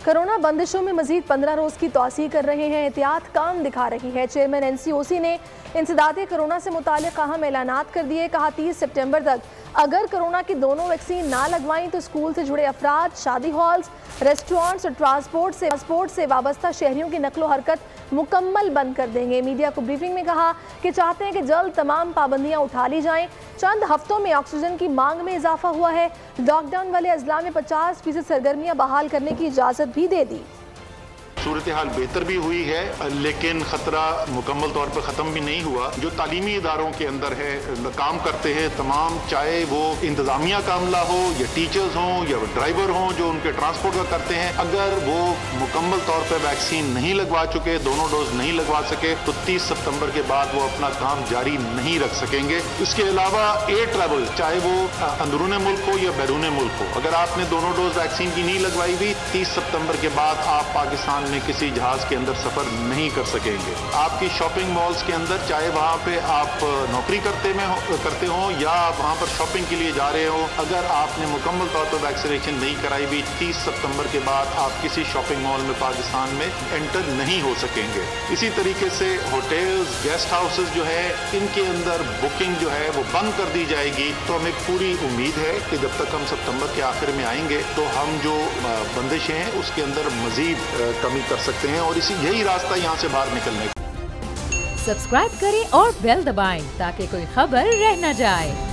Corona बंदिशों में मजीद 15 रोज की तौसीह कर रहे हैं। एहतियात काम दिखा रही है। चेयरमैन NCOC ने इंसदादे कोरोना से मुतालिक अहम ऐलानात कर दिए। कहा 30 सितंबर तक अगर कोरोना की दोनों वैक्सीन ना लगवाएं तो स्कूल से जुड़े अफराद, शादी हॉल्स, रेस्टोरेंट्स और ट्रांसपोर्ट से वाबस्ता शहरियों की नकलो हरकत मुकम्मल बंद कर देंगे। मीडिया को ब्रीफिंग में कहा कि चाहते हैं कि जल्द तमाम पाबंदियां उठा ली जाएं। चंद हफ्तों में ऑक्सीजन की मांग में इजाफा हुआ है। लॉकडाउन वाले अजला में 50% सरगर्मियां बहाल करने की इजाजत भी दे दी। सूरत हाल बेहतर भी हुई है, लेकिन खतरा मुकम्मल तौर पर ख़त्म भी नहीं हुआ। जो तालीमी इदारों के अंदर है काम करते हैं तमाम, चाहे वो इंतज़ामिया का अमला हो या टीचर्स हों या ड्राइवर हों जो उनके ट्रांसपोर्ट का करते हैं, अगर वो मुकम्मल तौर पर वैक्सीन नहीं लगवा चुके, दोनों डोज नहीं लगवा सके, तो 30 सितंबर के बाद वो अपना काम जारी नहीं रख सकेंगे। इसके अलावा एयर ट्रैवल, चाहे वो अंदरून मुल्क हो या बैरून मुल्क हो, अगर आपने दोनों डोज वैक्सीन की नहीं लगवाई हुई, 30 सितंबर के बाद आप पाकिस्तान में किसी जहाज के अंदर सफर नहीं कर सकेंगे। आपकी शॉपिंग मॉल्स के अंदर, चाहे वहां पे आप नौकरी करते हो या आप वहां पर शॉपिंग के लिए जा रहे हो, अगर आपने मुकम्मल तौर पर वैक्सीनेशन नहीं कराई हुई, 30 सितंबर के बाद आप किसी शॉपिंग मॉल में पाकिस्तान में एंटर नहीं हो सकेंगे। इसी तरीके से होटल्स, गेस्ट हाउसेस जो है, इनके अंदर बुकिंग जो है वो बंद कर दी जाएगी। तो हमें पूरी उम्मीद है कि जब तक हम सितंबर के आखिर में आएंगे तो हम जो बंदिशें हैं उसके अंदर मजीद कमी कर सकते हैं और यही रास्ता यहाँ से बाहर निकलने का। सब्सक्राइब करें और बेल दबाएं ताकि कोई खबर रह न जाए।